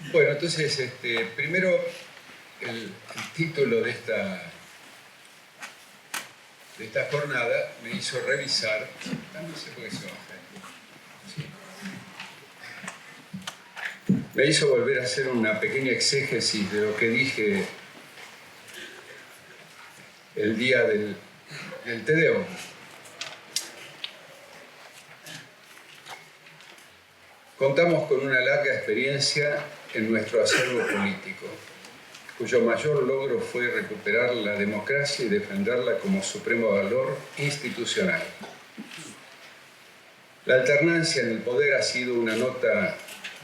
Bueno, entonces, primero el título de esta jornada me hizo revisar, no sé por qué se baja, sí. Me hizo volver a hacer una pequeña exégesis de lo que dije el día del Te Deum. Contamos con una larga experiencia en nuestro acervo político, cuyo mayor logro fue recuperar la democracia y defenderla como supremo valor institucional. La alternancia en el poder ha sido una nota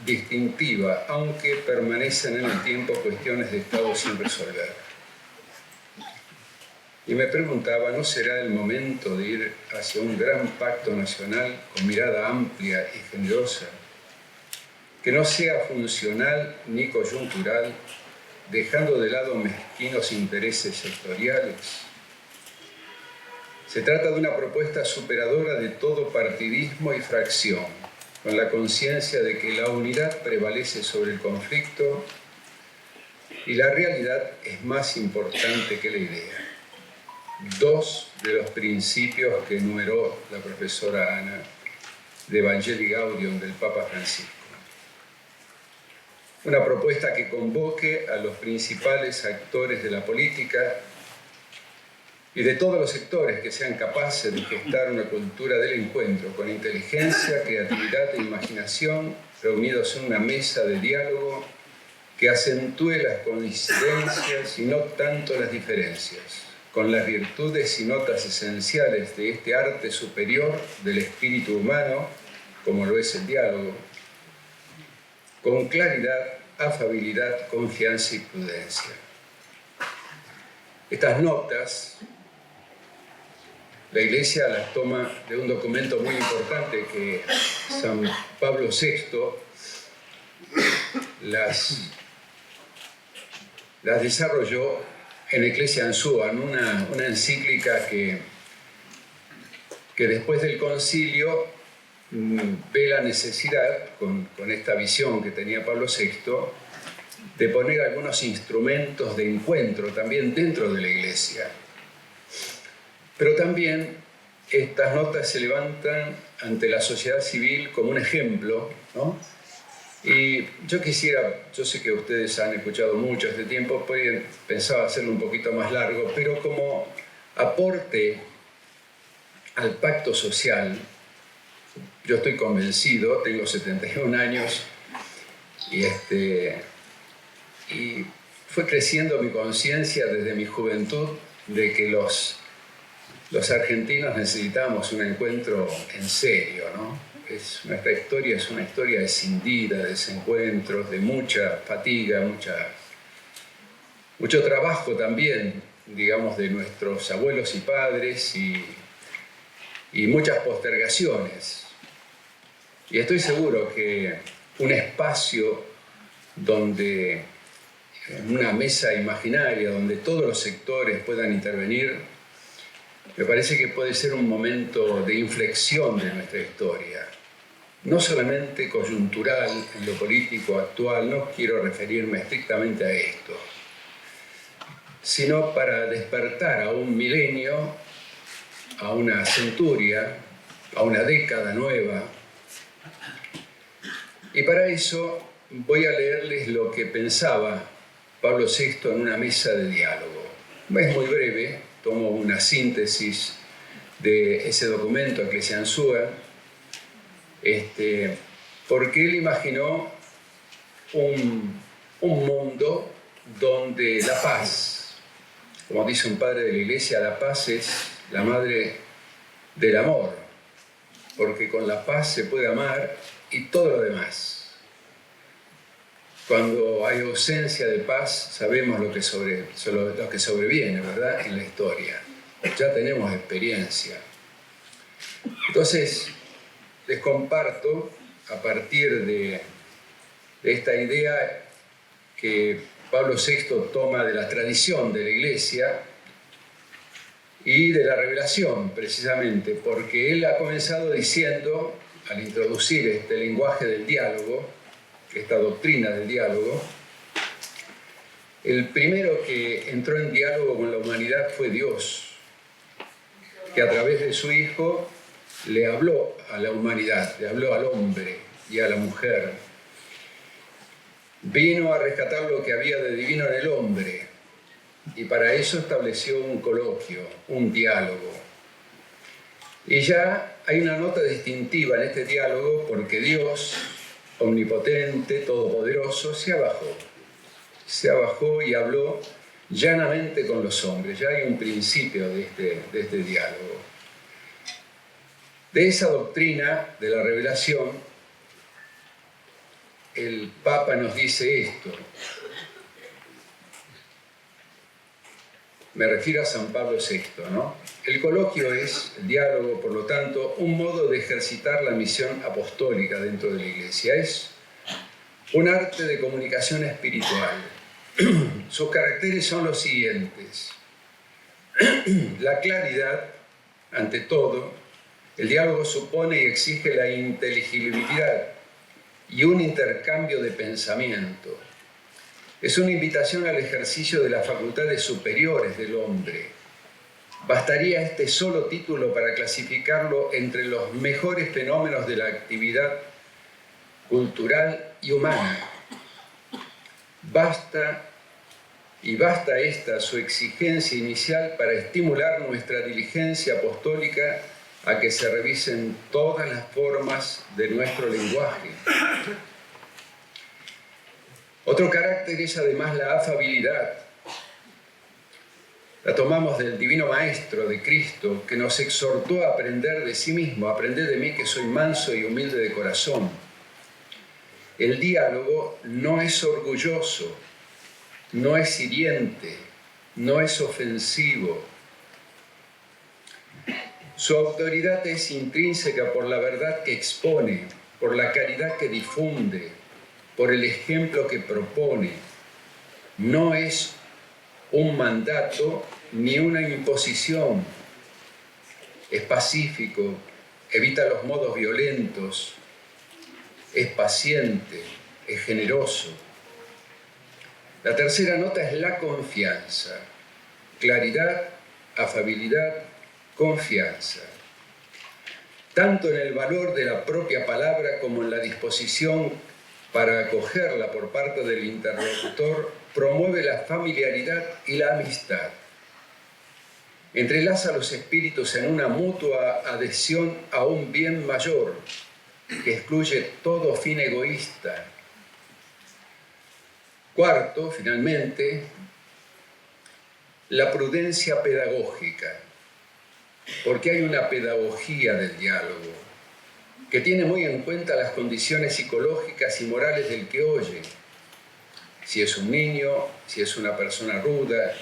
distintiva, aunque permanecen en el tiempo cuestiones de Estado sin resolver. Y me preguntaba, ¿no será el momento de ir hacia un gran pacto nacional con mirada amplia y generosa, que no sea funcional ni coyuntural, dejando de lado mezquinos intereses sectoriales? Se trata de una propuesta superadora de todo partidismo y fracción, con la conciencia de que la unidad prevalece sobre el conflicto y la realidad es más importante que la idea. Dos de los principios que enumeró la profesora Ana de Evangelii Gaudium del Papa Francisco. Una propuesta que convoque a los principales actores de la política y de todos los sectores que sean capaces de gestar una cultura del encuentro con inteligencia, creatividad e imaginación, reunidos en una mesa de diálogo que acentúe las coincidencias y no tanto las diferencias, con las virtudes y notas esenciales de este arte superior del espíritu humano, como lo es el diálogo, con claridad, afabilidad, confianza y prudencia. Estas notas, la Iglesia las toma de un documento muy importante que San Pablo VI las desarrolló en Ecclesia Suam, una encíclica que después del concilio ve la necesidad, con esta visión que tenía Pablo VI, de poner algunos instrumentos de encuentro también dentro de la Iglesia. Pero también estas notas se levantan ante la sociedad civil como un ejemplo, ¿no? Y yo sé que ustedes han escuchado mucho este tiempo, pensaba hacerlo un poquito más largo, pero como aporte al pacto social, yo estoy convencido, tengo 71 años, y fue creciendo mi conciencia desde mi juventud de que los argentinos necesitamos un encuentro en serio, ¿no? Nuestra historia es una historia escindida, de desencuentros, de mucha fatiga, mucho trabajo también, digamos, de nuestros abuelos y padres y muchas postergaciones. Y estoy seguro que un espacio donde, en una mesa imaginaria, donde todos los sectores puedan intervenir, me parece que puede ser un momento de inflexión de nuestra historia. No solamente coyuntural en lo político actual, no quiero referirme estrictamente a esto, sino para despertar a un milenio, a una centuria, a una década nueva. Y para eso voy a leerles lo que pensaba Pablo VI en una mesa de diálogo. Es muy breve, tomo una síntesis de ese documento, Ecclesia Suam, porque él imaginó un mundo donde la paz, como dice un padre de la Iglesia, la paz es la madre del amor, porque con la paz se puede amar y todo lo demás. Cuando hay ausencia de paz, sabemos lo que sobreviene, ¿verdad?, en la historia. Ya tenemos experiencia. Entonces, les comparto, a partir de esta idea que Pablo VI toma de la tradición de la Iglesia y de la revelación, precisamente, porque él ha comenzado diciendo, al introducir este lenguaje del diálogo, esta doctrina del diálogo, el primero que entró en diálogo con la humanidad fue Dios, que a través de su Hijo le habló a la humanidad, le habló al hombre y a la mujer. Vino a rescatar lo que había de divino en el hombre y para eso estableció un coloquio, un diálogo. Y ya hay una nota distintiva en este diálogo porque Dios, omnipotente, todopoderoso, se bajó y habló llanamente con los hombres. Ya hay un principio de este diálogo. De esa doctrina de la revelación, el Papa nos dice esto. Me refiero a San Pablo VI, ¿no? El coloquio es, el diálogo, por lo tanto, un modo de ejercitar la misión apostólica dentro de la Iglesia. Es un arte de comunicación espiritual. Sus caracteres son los siguientes. La claridad, ante todo. El diálogo supone y exige la inteligibilidad y un intercambio de pensamiento. Es una invitación al ejercicio de las facultades superiores del hombre. Bastaría este solo título para clasificarlo entre los mejores fenómenos de la actividad cultural y humana. Basta esta su exigencia inicial para estimular nuestra diligencia apostólica a que se revisen todas las formas de nuestro lenguaje. Otro carácter es además la afabilidad. La tomamos del Divino Maestro, de Cristo, que nos exhortó a aprender de sí mismo, aprended de mí que soy manso y humilde de corazón. El diálogo no es orgulloso, no es hiriente, no es ofensivo. Su autoridad es intrínseca por la verdad que expone, por la caridad que difunde, por el ejemplo que propone. No es un mandato ni una imposición. Es pacífico, evita los modos violentos, es paciente, es generoso. La tercera nota es la confianza. Claridad, afabilidad, confianza. Tanto en el valor de la propia palabra como en la disposición para acogerla por parte del interlocutor, promueve la familiaridad y la amistad. Entrelaza los espíritus en una mutua adhesión a un bien mayor que excluye todo fin egoísta. Cuarto, finalmente, la prudencia pedagógica, porque hay una pedagogía del diálogo que tiene muy en cuenta las condiciones psicológicas y morales del que oye. Si es un niño, si es una persona ruda,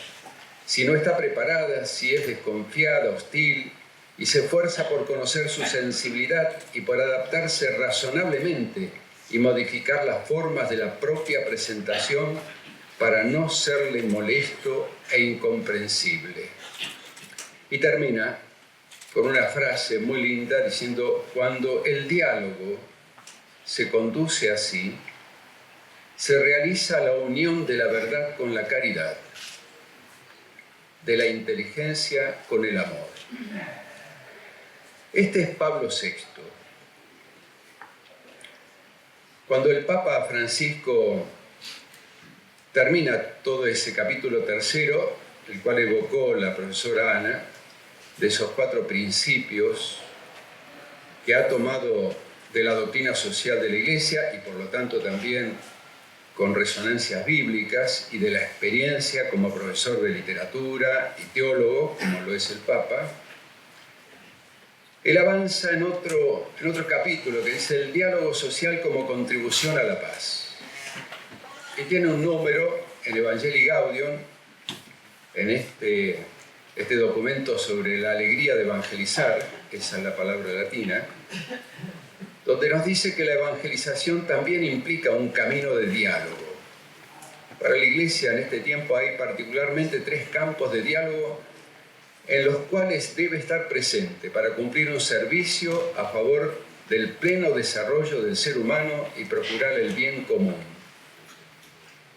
si no está preparada, si es desconfiada, hostil, y se esfuerza por conocer su sensibilidad y por adaptarse razonablemente y modificar las formas de la propia presentación para no serle molesto e incomprensible. Y termina con una frase muy linda diciendo: cuando el diálogo se conduce así, se realiza la unión de la verdad con la caridad, de la inteligencia con el amor. Este es Pablo VI. Cuando el Papa Francisco termina todo ese capítulo tercero, el cual evocó la profesora Ana, de esos 4 principios que ha tomado de la doctrina social de la Iglesia y por lo tanto también con resonancias bíblicas y de la experiencia como profesor de literatura y teólogo, como lo es el Papa, él avanza en otro capítulo que dice el diálogo social como contribución a la paz. Y tiene un número en Evangelii Gaudium, en este documento sobre la alegría de evangelizar, esa es la palabra latina, donde nos dice que la evangelización también implica un camino de diálogo. Para la Iglesia en este tiempo hay particularmente 3 campos de diálogo en los cuales debe estar presente para cumplir un servicio a favor del pleno desarrollo del ser humano y procurar el bien común.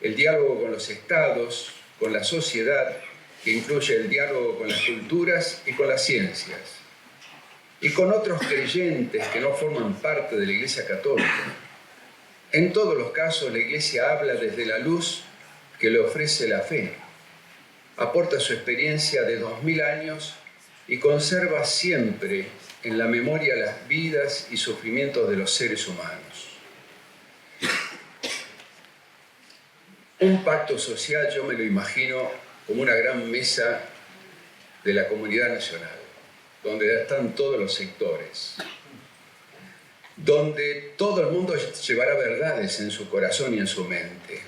El diálogo con los estados, con la sociedad, que incluye el diálogo con las culturas y con las ciencias, y con otros creyentes que no forman parte de la Iglesia Católica. En todos los casos, la Iglesia habla desde la luz que le ofrece la fe, aporta su experiencia de 2000 años y conserva siempre en la memoria las vidas y sufrimientos de los seres humanos. Un pacto social yo me lo imagino como una gran mesa de la comunidad nacional, donde están todos los sectores, donde todo el mundo llevará verdades en su corazón y en su mente.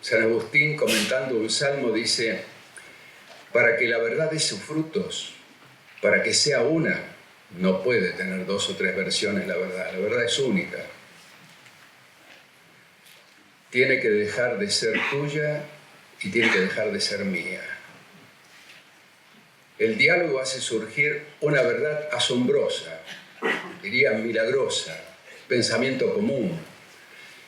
San Agustín, comentando un salmo, dice: para que la verdad dé sus frutos, para que sea una, no puede tener 2 o 3 versiones la verdad es única. Tiene que dejar de ser tuya y tiene que dejar de ser mía. El diálogo hace surgir una verdad asombrosa, diría milagrosa, pensamiento común.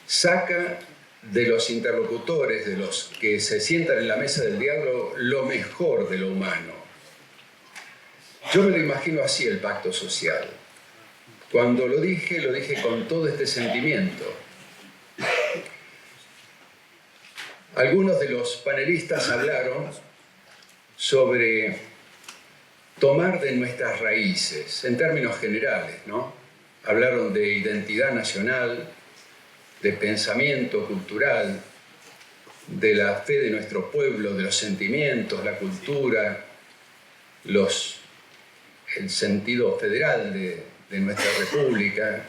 Saca de los interlocutores, de los que se sientan en la mesa del diálogo, lo mejor de lo humano. Yo me lo imagino así, el pacto social. Cuando lo dije con todo este sentimiento. Algunos de los panelistas hablaron sobre tomar de nuestras raíces, en términos generales, ¿no? Hablaron de identidad nacional, de pensamiento cultural, de la fe de nuestro pueblo, de los sentimientos, la cultura, el sentido federal de nuestra república,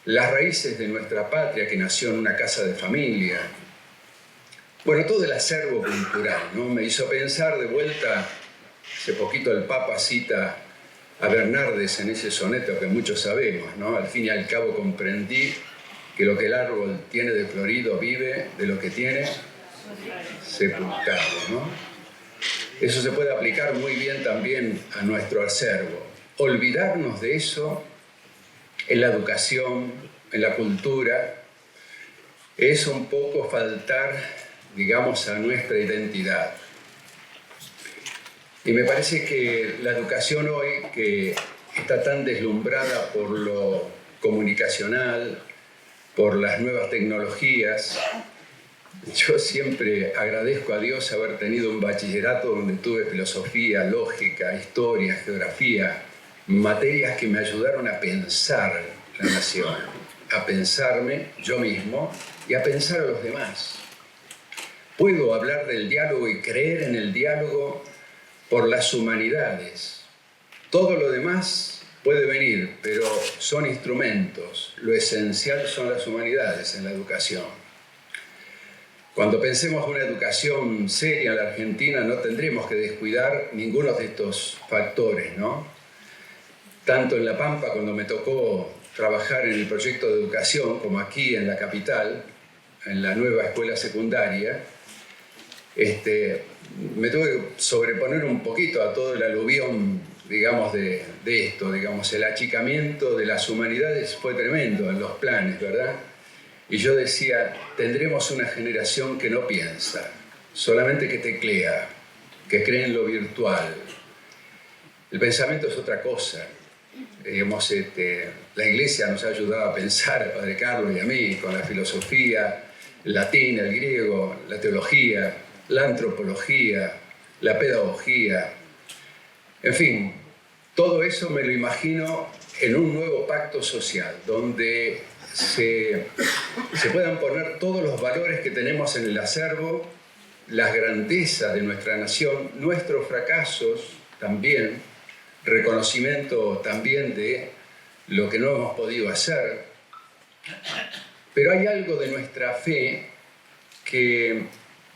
las raíces de nuestra patria que nació en una casa de familia. Bueno, todo el acervo cultural, ¿no? Me hizo pensar de vuelta, hace poquito el Papa cita a Bernardes en ese soneto que muchos sabemos, ¿no? Al fin y al cabo comprendí que lo que el árbol tiene de florido vive de lo que tiene sepultado, ¿no? Eso se puede aplicar muy bien también a nuestro acervo. Olvidarnos de eso en la educación, en la cultura, es un poco faltar, digamos, a nuestra identidad. Y me parece que la educación hoy, que está tan deslumbrada por lo comunicacional, por las nuevas tecnologías, yo siempre agradezco a Dios haber tenido un bachillerato donde tuve filosofía, lógica, historia, geografía, materias que me ayudaron a pensar la nación, a pensarme yo mismo y a pensar a los demás. Puedo hablar del diálogo y creer en el diálogo por las humanidades. Todo lo demás puede venir, pero son instrumentos. Lo esencial son las humanidades en la educación. Cuando pensemos en una educación seria en la Argentina, no tendremos que descuidar ninguno de estos factores, ¿no? Tanto en La Pampa, cuando me tocó trabajar en el proyecto de educación, como aquí en la capital, en la nueva escuela secundaria, me tuve que sobreponer un poquito a todo el aluvión, digamos, de esto, digamos, el achicamiento de las humanidades fue tremendo en los planes, ¿verdad? Y yo decía, tendremos una generación que no piensa, solamente que teclea, que cree en lo virtual. El pensamiento es otra cosa. Digamos, la Iglesia nos ha ayudado a pensar, al Padre Carlos y a mí, con la filosofía, el latín, el griego, la teología, la antropología, la pedagogía. En fin, todo eso me lo imagino en un nuevo pacto social, donde se puedan poner todos los valores que tenemos en el acervo, las grandezas de nuestra nación, nuestros fracasos también, reconocimiento también de lo que no hemos podido hacer. Pero hay algo de nuestra fe que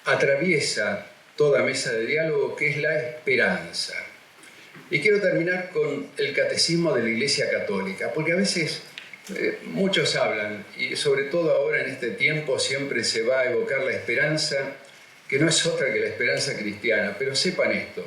atraviesa toda mesa de diálogo, que es la esperanza. Y quiero terminar con el catecismo de la Iglesia Católica, porque a veces muchos hablan, y sobre todo ahora en este tiempo siempre se va a evocar la esperanza, que no es otra que la esperanza cristiana, pero sepan esto: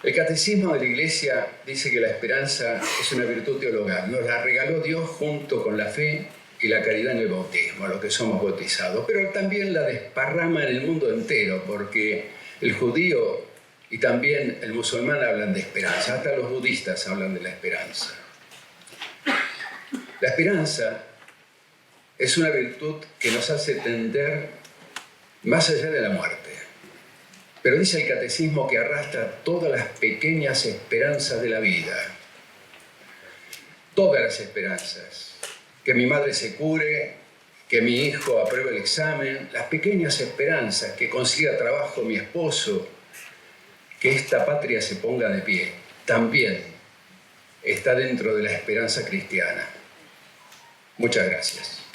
El Catecismo de la Iglesia dice que la esperanza es una virtud teologal. Nos la regaló Dios junto con la fe y la caridad en el bautismo, a los que somos bautizados. Pero también la desparrama en el mundo entero, porque el judío y también el musulmán hablan de esperanza. Hasta los budistas hablan de la esperanza. La esperanza es una virtud que nos hace tender más allá de la muerte. Pero dice el Catecismo que arrastra todas las pequeñas esperanzas de la vida. Todas las esperanzas. Que mi madre se cure, que mi hijo apruebe el examen, las pequeñas esperanzas, que consiga trabajo mi esposo, que esta patria se ponga de pie, también está dentro de la esperanza cristiana. Muchas gracias.